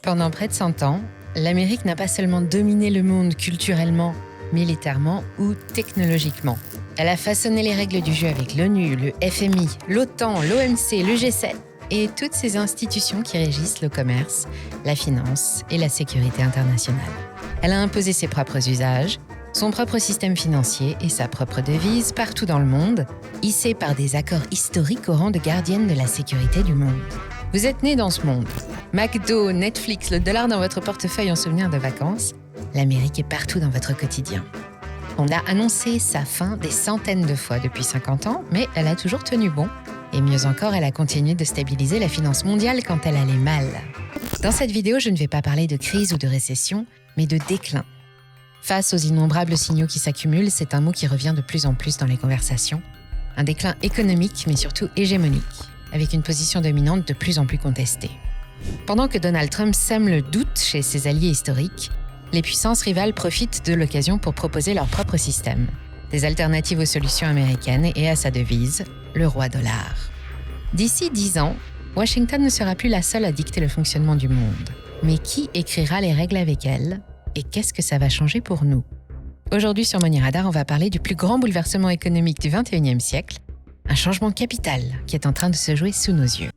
Pendant près de 100 ans, l'Amérique n'a pas seulement dominé le monde culturellement, militairement ou technologiquement. Elle a façonné les règles du jeu avec l'ONU, le FMI, l'OTAN, l'OMC, le G7 et toutes ces institutions qui régissent le commerce, la finance et la sécurité internationale. Elle a imposé ses propres usages, son propre système financier et sa propre devise partout dans le monde, hissée par des accords historiques au rang de gardienne de la sécurité du monde. Vous êtes né dans ce monde. McDo, Netflix, le dollar dans votre portefeuille en souvenir de vacances, l'Amérique est partout dans votre quotidien. On a annoncé sa fin des centaines de fois depuis 50 ans, mais elle a toujours tenu bon. Et mieux encore, elle a continué de stabiliser la finance mondiale quand elle allait mal. Dans cette vidéo, je ne vais pas parler de crise ou de récession, mais de déclin. Face aux innombrables signaux qui s'accumulent, c'est un mot qui revient de plus en plus dans les conversations. Un déclin économique, mais surtout hégémonique, avec une position dominante de plus en plus contestée. Pendant que Donald Trump sème le doute chez ses alliés historiques, les puissances rivales profitent de l'occasion pour proposer leur propre système, des alternatives aux solutions américaines et à sa devise, le roi dollar. D'ici 10 ans, Washington ne sera plus la seule à dicter le fonctionnement du monde. Mais qui écrira les règles avec elle? Et qu'est-ce que ça va changer pour nous? Aujourd'hui sur Money Radar, on va parler du plus grand bouleversement économique du XXIe siècle, un changement capital qui est en train de se jouer sous nos yeux.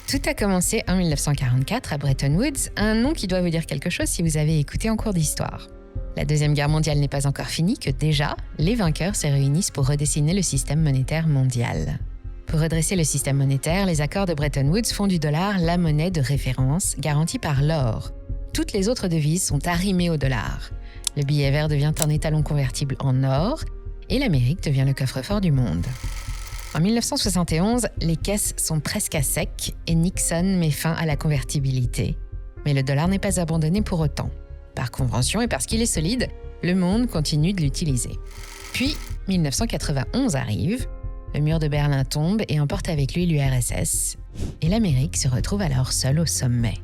Tout a commencé en 1944 à Bretton Woods, un nom qui doit vous dire quelque chose si vous avez écouté en cours d'histoire. La Deuxième Guerre mondiale n'est pas encore finie que déjà, les vainqueurs se réunissent pour redessiner le système monétaire mondial. Pour redresser le système monétaire, les accords de Bretton Woods font du dollar la monnaie de référence, garantie par l'or. Toutes les autres devises sont arrimées au dollar. Le billet vert devient un étalon convertible en or et l'Amérique devient le coffre-fort du monde. En 1971, les caisses sont presque à sec et Nixon met fin à la convertibilité. Mais le dollar n'est pas abandonné pour autant. Par convention et parce qu'il est solide, le monde continue de l'utiliser. Puis, 1991 arrive, le mur de Berlin tombe et emporte avec lui l'URSS, et l'Amérique se retrouve alors seule au sommet.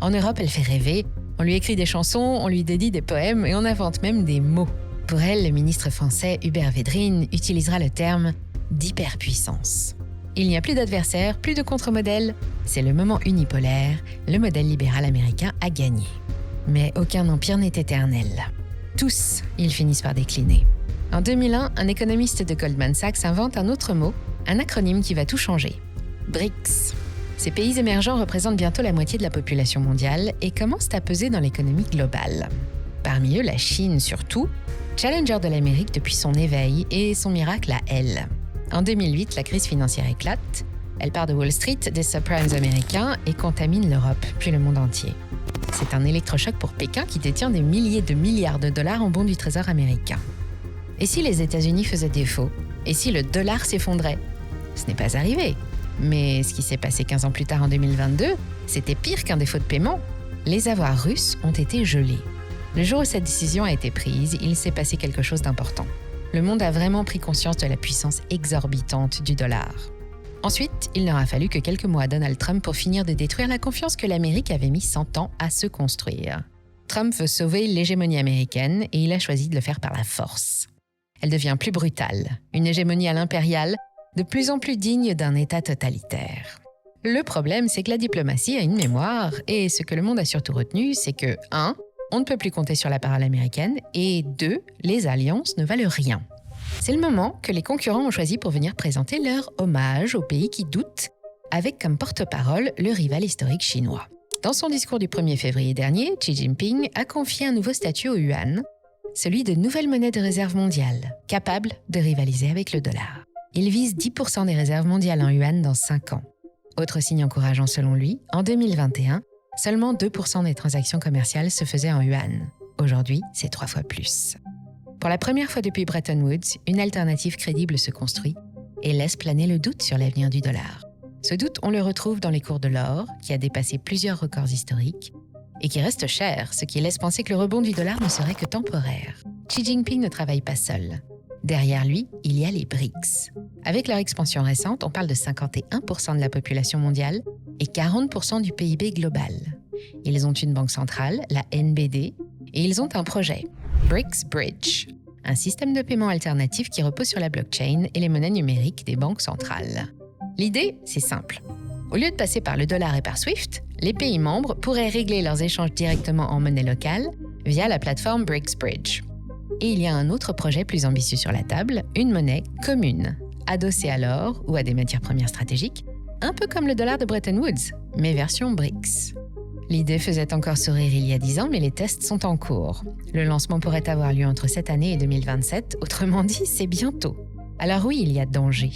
En Europe, elle fait rêver, on lui écrit des chansons, on lui dédie des poèmes et on invente même des mots. Pour elle, le ministre français Hubert Védrine utilisera le terme d'hyperpuissance. Il n'y a plus d'adversaire, plus de contre-modèle. C'est le moment unipolaire, le modèle libéral américain a gagné. Mais aucun empire n'est éternel. Tous, ils finissent par décliner. En 2001, un économiste de Goldman Sachs invente un autre mot, un acronyme qui va tout changer. BRICS. Ces pays émergents représentent bientôt la moitié de la population mondiale et commencent à peser dans l'économie globale. Parmi eux, la Chine surtout, challenger de l'Amérique depuis son éveil et son miracle à elle. En 2008, la crise financière éclate. Elle part de Wall Street, des subprimes américains et contamine l'Europe, puis le monde entier. C'est un électrochoc pour Pékin qui détient des milliers de milliards de dollars en bons du trésor américain. Et si les États-Unis faisaient défaut? Et si le dollar s'effondrait? Ce n'est pas arrivé. Mais ce qui s'est passé 15 ans plus tard en 2022, c'était pire qu'un défaut de paiement. Les avoirs russes ont été gelés. Le jour où cette décision a été prise, il s'est passé quelque chose d'important. Le monde a vraiment pris conscience de la puissance exorbitante du dollar. Ensuite, il n'aura fallu que quelques mois à Donald Trump pour finir de détruire la confiance que l'Amérique avait mis 100 ans à se construire. Trump veut sauver l'hégémonie américaine et il a choisi de le faire par la force. Elle devient plus brutale, une hégémonie à l'impériale, de plus en plus digne d'un État totalitaire. Le problème, c'est que la diplomatie a une mémoire et ce que le monde a surtout retenu, c'est que 1. On ne peut plus compter sur la parole américaine et 2. Les alliances ne valent rien. C'est le moment que les concurrents ont choisi pour venir présenter leur hommage au pays qui doute, avec comme porte-parole le rival historique chinois. Dans son discours du 1er février dernier, Xi Jinping a confié un nouveau statut au yuan, celui de nouvelle monnaie de réserve mondiale, capable de rivaliser avec le dollar. Il vise 10% des réserves mondiales en yuan dans 5 ans. Autre signe encourageant selon lui, en 2021, seulement 2% des transactions commerciales se faisaient en yuan. Aujourd'hui, c'est 3 fois plus. Pour la première fois depuis Bretton Woods, une alternative crédible se construit et laisse planer le doute sur l'avenir du dollar. Ce doute, on le retrouve dans les cours de l'or, qui a dépassé plusieurs records historiques, et qui reste cher, ce qui laisse penser que le rebond du dollar ne serait que temporaire. Xi Jinping ne travaille pas seul. Derrière lui, il y a les BRICS. Avec leur expansion récente, on parle de 51% de la population mondiale et 40% du PIB global. Ils ont une banque centrale, la NBD, et ils ont un projet, BRICS Bridge, un système de paiement alternatif qui repose sur la blockchain et les monnaies numériques des banques centrales. L'idée, c'est simple. Au lieu de passer par le dollar et par SWIFT, les pays membres pourraient régler leurs échanges directement en monnaie locale via la plateforme BRICS-Bridge. Et il y a un autre projet plus ambitieux sur la table, une monnaie commune, adossée à l'or ou à des matières premières stratégiques, un peu comme le dollar de Bretton Woods, mais version BRICS. L'idée faisait encore sourire il y a 10 ans, mais les tests sont en cours. Le lancement pourrait avoir lieu entre cette année et 2027, autrement dit, c'est bientôt. Alors oui, il y a danger.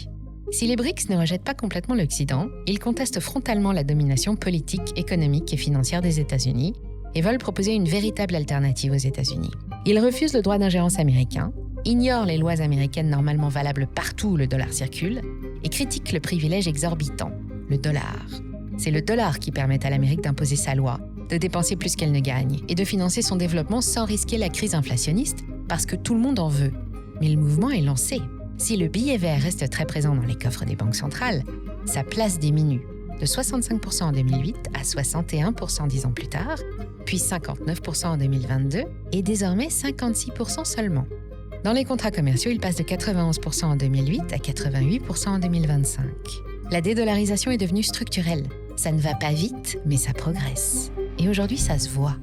Si les BRICS ne rejettent pas complètement l'Occident, ils contestent frontalement la domination politique, économique et financière des États-Unis et veulent proposer une véritable alternative aux États-Unis. Ils refusent le droit d'ingérence américain, ignorent les lois américaines normalement valables partout où le dollar circule et critiquent le privilège exorbitant, le dollar. C'est le dollar qui permet à l'Amérique d'imposer sa loi, de dépenser plus qu'elle ne gagne et de financer son développement sans risquer la crise inflationniste parce que tout le monde en veut. Mais le mouvement est lancé. Si le billet vert reste très présent dans les coffres des banques centrales, sa place diminue de 65% en 2008 à 61% 10 ans plus tard, puis 59% en 2022 et désormais 56% seulement. Dans les contrats commerciaux, il passe de 91% en 2008 à 88% en 2025. La dédollarisation est devenue structurelle. Ça ne va pas vite, mais ça progresse. Et aujourd'hui, ça se voit.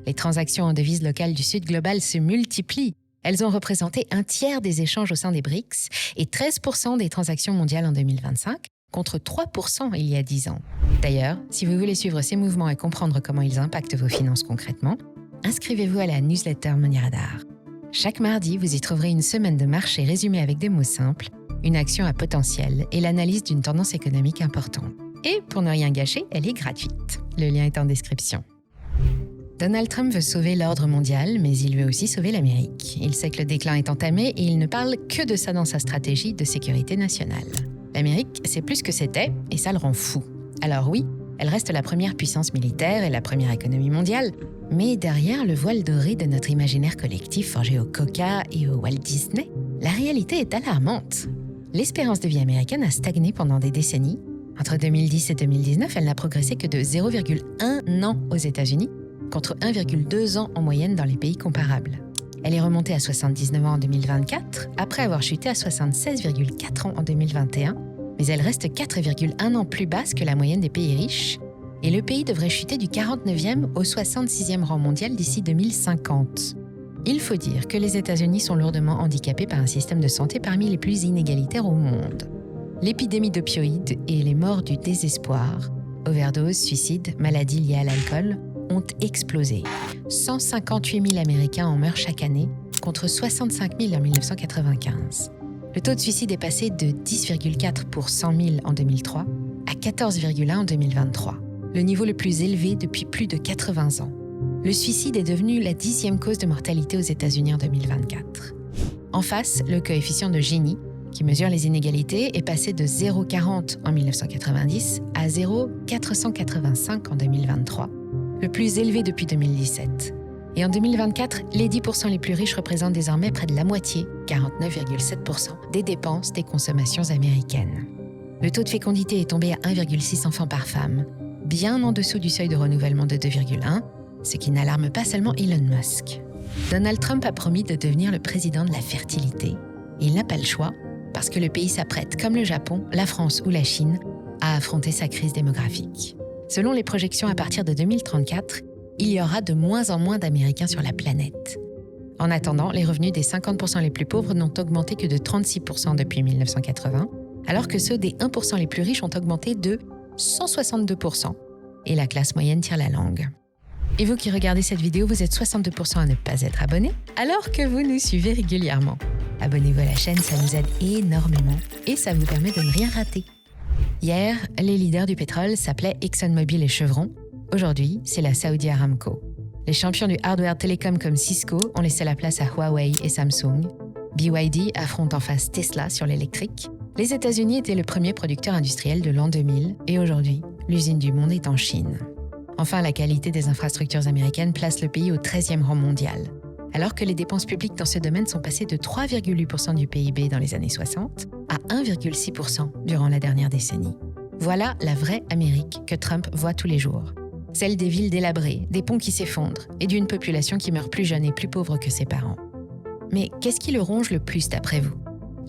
Les transactions en devises locales du Sud global se multiplient. Elles ont représenté un tiers des échanges au sein des BRICS et 13% des transactions mondiales en 2025, contre 3% il y a 10 ans. D'ailleurs, si vous voulez suivre ces mouvements et comprendre comment ils impactent vos finances concrètement, inscrivez-vous à la newsletter Money Radar. Chaque mardi, vous y trouverez une semaine de marché résumée avec des mots simples, une action à potentiel et l'analyse d'une tendance économique importante. Et pour ne rien gâcher, elle est gratuite. Le lien est en description. Donald Trump veut sauver l'ordre mondial, mais il veut aussi sauver l'Amérique. Il sait que le déclin est entamé et il ne parle que de ça dans sa stratégie de sécurité nationale. L'Amérique, c'est plus que c'était et ça le rend fou. Alors oui, elle reste la première puissance militaire et la première économie mondiale, mais derrière le voile doré de notre imaginaire collectif forgé au Coca et au Walt Disney, la réalité est alarmante. L'espérance de vie américaine a stagné pendant des décennies. Entre 2010 et 2019, elle n'a progressé que de 0,1 an aux États-Unis, contre 1,2 ans en moyenne dans les pays comparables. Elle est remontée à 79 ans en 2024, après avoir chuté à 76,4 ans en 2021, mais elle reste 4,1 ans plus basse que la moyenne des pays riches, et le pays devrait chuter du 49e au 66e rang mondial d'ici 2050. Il faut dire que les États-Unis sont lourdement handicapés par un système de santé parmi les plus inégalitaires au monde. L'épidémie d'opioïdes et les morts du désespoir, overdoses, suicides, maladies liées à l'alcool, ont explosé. 158 000 Américains en meurent chaque année, contre 65 000 en 1995. Le taux de suicide est passé de 10,4 pour 100 000 en 2003 à 14,1 en 2023, le niveau le plus élevé depuis plus de 80 ans. Le suicide est devenu la 10e cause de mortalité aux États-Unis en 2024. En face, le coefficient de Gini, qui mesure les inégalités, est passé de 0,40 en 1990 à 0,485 en 2023, le plus élevé depuis 2017. Et en 2024, les 10% les plus riches représentent désormais près de la moitié, 49,7%, des dépenses des consommations américaines. Le taux de fécondité est tombé à 1,6 enfants par femme, bien en dessous du seuil de renouvellement de 2,1, ce qui n'alarme pas seulement Elon Musk. Donald Trump a promis de devenir le président de la fertilité. Et il n'a pas le choix, parce que le pays s'apprête, comme le Japon, la France ou la Chine, à affronter sa crise démographique. Selon les projections, à partir de 2034, il y aura de moins en moins d'Américains sur la planète. En attendant, les revenus des 50% les plus pauvres n'ont augmenté que de 36% depuis 1980, alors que ceux des 1% les plus riches ont augmenté de 162%. Et la classe moyenne tire la langue. Et vous qui regardez cette vidéo, vous êtes 62% à ne pas être abonné, alors que vous nous suivez régulièrement. Abonnez-vous à la chaîne, ça nous aide énormément et ça vous permet de ne rien rater. Hier, les leaders du pétrole s'appelaient ExxonMobil et Chevron. Aujourd'hui, c'est la Saudi Aramco. Les champions du hardware télécom comme Cisco ont laissé la place à Huawei et Samsung. BYD affronte en face Tesla sur l'électrique. Les États-Unis étaient le premier producteur industriel de l'an 2000 et aujourd'hui, l'usine du monde est en Chine. Enfin, la qualité des infrastructures américaines place le pays au 13e rang mondial. Alors que les dépenses publiques dans ce domaine sont passées de 3,8% du PIB dans les années 60 à 1,6% durant la dernière décennie. Voilà la vraie Amérique que Trump voit tous les jours. Celle des villes délabrées, des ponts qui s'effondrent et d'une population qui meurt plus jeune et plus pauvre que ses parents. Mais qu'est-ce qui le ronge le plus d'après vous ?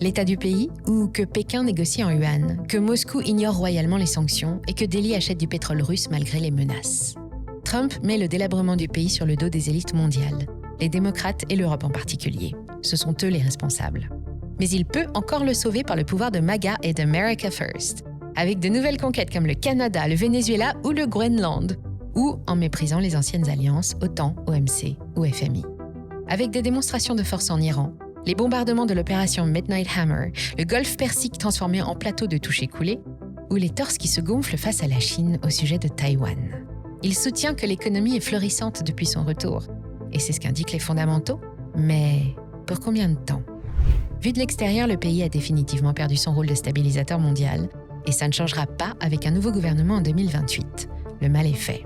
L'état du pays ou que Pékin négocie en yuan, que Moscou ignore royalement les sanctions et que Delhi achète du pétrole russe malgré les menaces ? Trump met le délabrement du pays sur le dos des élites mondiales, les démocrates et l'Europe en particulier. Ce sont eux les responsables. Mais il peut encore le sauver par le pouvoir de MAGA et d'America First, avec de nouvelles conquêtes comme le Canada, le Venezuela ou le Groenland, ou en méprisant les anciennes alliances OTAN, OMC ou FMI. Avec des démonstrations de force en Iran, les bombardements de l'opération Midnight Hammer, le golfe Persique transformé en plateau de toucher-couler, ou les torses qui se gonflent face à la Chine au sujet de Taïwan. Il soutient que l'économie est florissante depuis son retour, et c'est ce qu'indiquent les fondamentaux, mais pour combien de temps ? Vu de l'extérieur, le pays a définitivement perdu son rôle de stabilisateur mondial, et ça ne changera pas avec un nouveau gouvernement en 2028. Le mal est fait.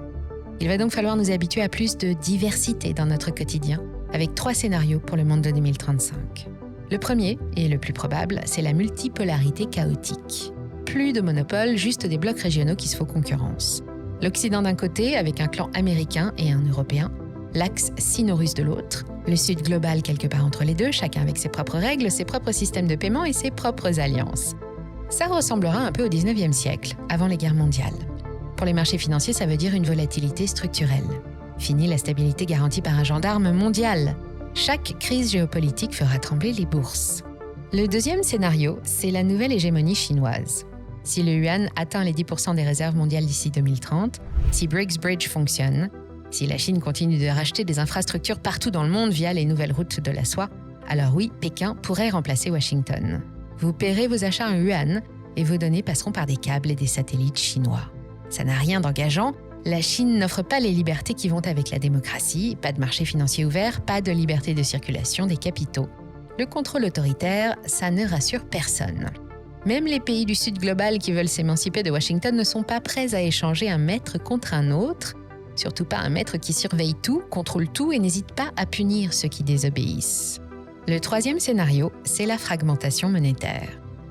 Il va donc falloir nous habituer à plus de diversité dans notre quotidien, avec 3 scénarios pour le monde de 2035. Le premier, et le plus probable, c'est la multipolarité chaotique. Plus de monopole, juste des blocs régionaux qui se font concurrence. L'Occident d'un côté, avec un clan américain et un européen, l'axe sino-russe de l'autre, le Sud global quelque part entre les deux, chacun avec ses propres règles, ses propres systèmes de paiement et ses propres alliances. Ça ressemblera un peu au 19e siècle, avant les guerres mondiales. Pour les marchés financiers, ça veut dire une volatilité structurelle. Fini la stabilité garantie par un gendarme mondial. Chaque crise géopolitique fera trembler les bourses. Le deuxième scénario, c'est la nouvelle hégémonie chinoise. Si le yuan atteint les 10% des réserves mondiales d'ici 2030, si BRICS Bridge fonctionne, si la Chine continue de racheter des infrastructures partout dans le monde via les nouvelles routes de la soie, alors oui, Pékin pourrait remplacer Washington. Vous paierez vos achats en yuan et vos données passeront par des câbles et des satellites chinois. Ça n'a rien d'engageant. La Chine n'offre pas les libertés qui vont avec la démocratie, pas de marché financier ouvert, pas de liberté de circulation des capitaux. Le contrôle autoritaire, ça ne rassure personne. Même les pays du Sud global qui veulent s'émanciper de Washington ne sont pas prêts à échanger un maître contre un autre, surtout pas un maître qui surveille tout, contrôle tout et n'hésite pas à punir ceux qui désobéissent. Le troisième scénario, c'est la fragmentation monétaire.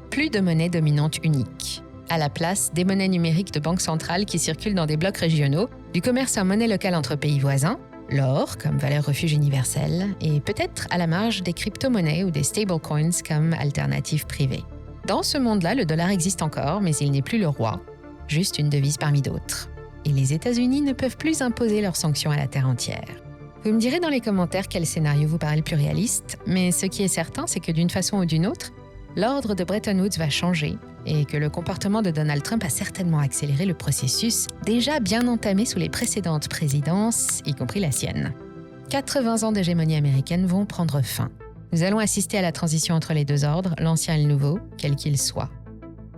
Plus de monnaie dominante unique. À la place, des monnaies numériques de banques centrales qui circulent dans des blocs régionaux, du commerce en monnaie locale entre pays voisins, l'or comme valeur refuge universelle, et peut-être à la marge des crypto-monnaies ou des stablecoins comme alternative privée. Dans ce monde-là, le dollar existe encore, mais il n'est plus le roi, juste une devise parmi d'autres. Et les États-Unis ne peuvent plus imposer leurs sanctions à la terre entière. Vous me direz dans les commentaires quel scénario vous paraît le plus réaliste, mais ce qui est certain, c'est que d'une façon ou d'une autre, l'ordre de Bretton Woods va changer et que le comportement de Donald Trump a certainement accéléré le processus déjà bien entamé sous les précédentes présidences, y compris la sienne. 80 ans d'hégémonie américaine vont prendre fin. Nous allons assister à la transition entre les deux ordres, l'ancien et le nouveau, quel qu'il soit.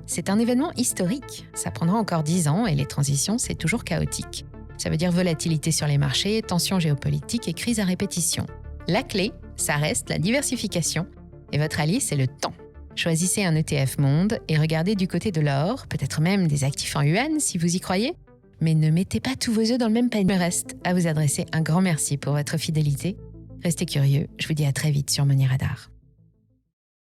C'est un événement historique. Ça prendra encore 10 ans et les transitions, c'est toujours chaotique. Ça veut dire volatilité sur les marchés, tensions géopolitiques et crises à répétition. La clé, ça reste la diversification. Et votre allié, c'est le temps. Choisissez un ETF monde et regardez du côté de l'or, peut-être même des actifs en yuan si vous y croyez. Mais ne mettez pas tous vos œufs dans le même panier. Il me reste à vous adresser un grand merci pour votre fidélité. Restez curieux, je vous dis à très vite sur Money Radar.